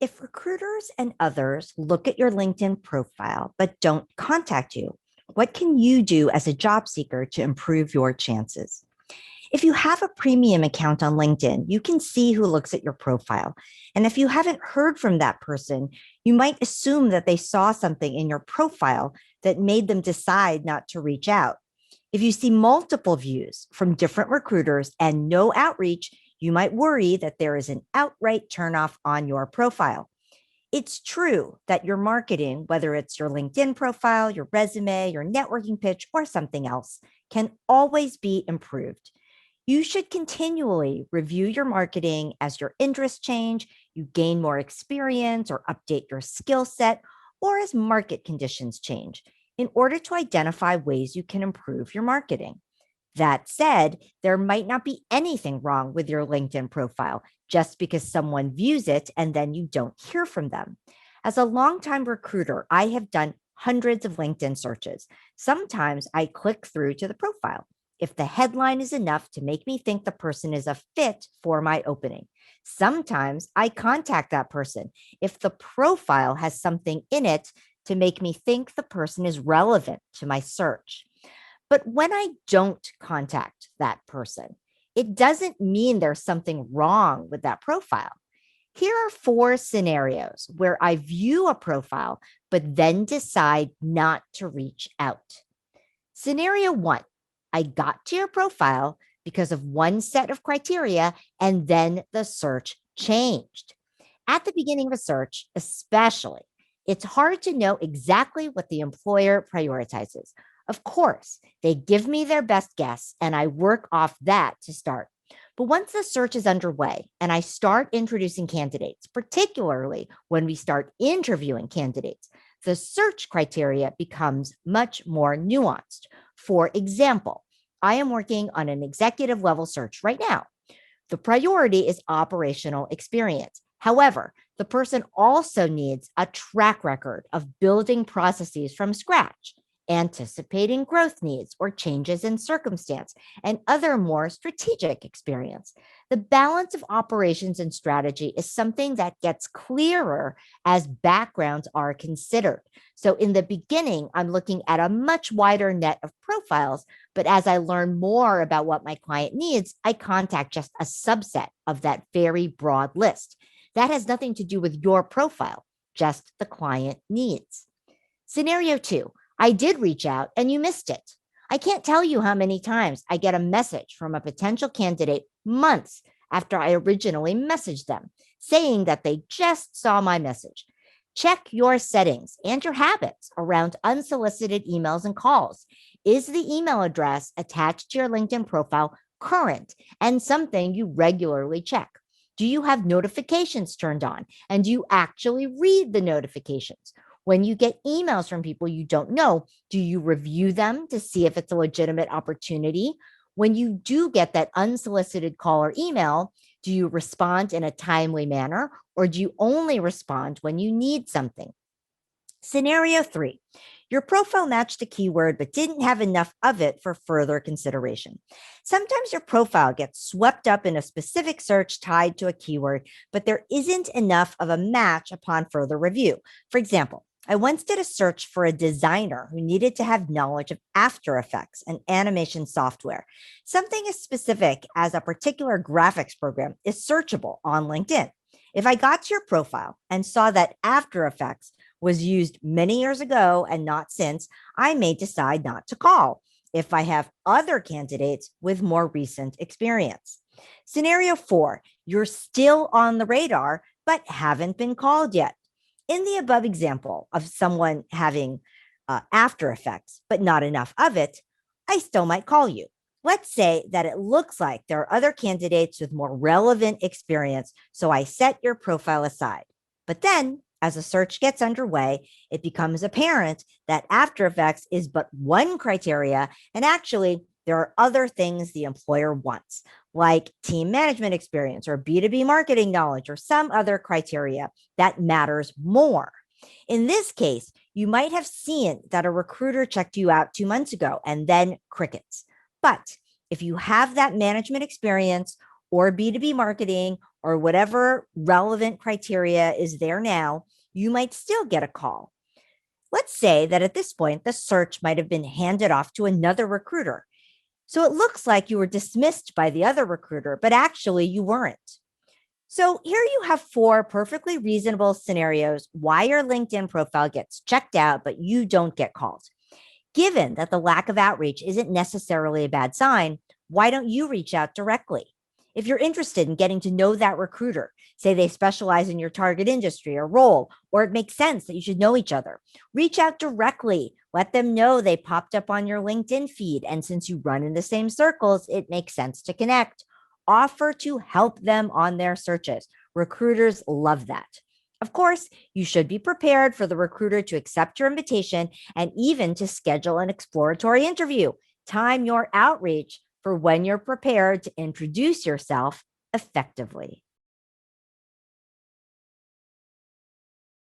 If recruiters and others look at your LinkedIn profile but don't contact you, what can you do as a job seeker to improve your chances? If you have a premium account on LinkedIn, you can see who looks at your profile. And if you haven't heard from that person, you might assume that they saw something in your profile that made them decide not to reach out. If you see multiple views from different recruiters and no outreach, you might worry that there is an outright turnoff on your profile. It's true that your marketing, whether it's your LinkedIn profile, your resume, your networking pitch, or something else, can always be improved. You should continually review your marketing as your interests change, you gain more experience or update your skill set, or as market conditions change in order to identify ways you can improve your marketing. That said, there might not be anything wrong with your LinkedIn profile just because someone views it and then you don't hear from them. As a longtime recruiter, I have done hundreds of LinkedIn searches. Sometimes I click through to the profile if the headline is enough to make me think the person is a fit for my opening. Sometimes I contact that person if the profile has something in it to make me think the person is relevant to my search. But when I don't contact that person, it doesn't mean there's something wrong with that profile. Here are 4 scenarios where I view a profile, but then decide not to reach out. Scenario 1, I got to your profile because of one set of criteria, and then the search changed. At the beginning of a search, especially, it's hard to know exactly what the employer prioritizes. Of course, they give me their best guess, and I work off that to start. But once the search is underway and I start introducing candidates, particularly when we start interviewing candidates, the search criteria becomes much more nuanced. For example, I am working on an executive level search right now. The priority is operational experience. However, the person also needs a track record of building processes from scratch, anticipating growth needs or changes in circumstance, and other more strategic experience. The balance of operations and strategy is something that gets clearer as backgrounds are considered. So in the beginning, I'm looking at a much wider net of profiles, but as I learn more about what my client needs, I contact just a subset of that very broad list. That has nothing to do with your profile, just the client needs. Scenario 2, I did reach out and you missed it. I can't tell you how many times I get a message from a potential candidate months after I originally messaged them, saying that they just saw my message. Check your settings and your habits around unsolicited emails and calls. Is the email address attached to your LinkedIn profile current and something you regularly check? Do you have notifications turned on? And do you actually read the notifications? When you get emails from people you don't know, do you review them to see if it's a legitimate opportunity? When you do get that unsolicited call or email, do you respond in a timely manner, or do you only respond when you need something? Scenario 3, your profile matched a keyword but didn't have enough of it for further consideration. Sometimes your profile gets swept up in a specific search tied to a keyword, but there isn't enough of a match upon further review. For example, I once did a search for a designer who needed to have knowledge of After Effects and animation software. Something as specific as a particular graphics program is searchable on LinkedIn. If I got to your profile and saw that After Effects was used many years ago and not since, I may decide not to call if I have other candidates with more recent experience. Scenario 4, you're still on the radar, but haven't been called yet. In the above example of someone having After Effects, but not enough of it, I still might call you. Let's say that it looks like there are other candidates with more relevant experience, so I set your profile aside. But then, as a search gets underway, it becomes apparent that After Effects is but one criteria, and actually, there are other things the employer wants, like team management experience or B2B marketing knowledge or some other criteria that matters more. In this case, you might have seen that a recruiter checked you out 2 months ago and then crickets. But if you have that management experience or B2B marketing or whatever relevant criteria is there now, you might still get a call. Let's say that at this point, the search might have been handed off to another recruiter. So it looks like you were dismissed by the other recruiter, but actually you weren't. So here you have four perfectly reasonable scenarios why your LinkedIn profile gets checked out, but you don't get called. Given that the lack of outreach isn't necessarily a bad sign, why don't you reach out directly? If you're interested in getting to know that recruiter, say they specialize in your target industry or role, or it makes sense that you should know each other, reach out directly. Let them know they popped up on your LinkedIn feed. And since you run in the same circles, it makes sense to connect. Offer to help them on their searches. Recruiters love that. Of course, you should be prepared for the recruiter to accept your invitation and even to schedule an exploratory interview. Time your outreach for when you're prepared to introduce yourself effectively.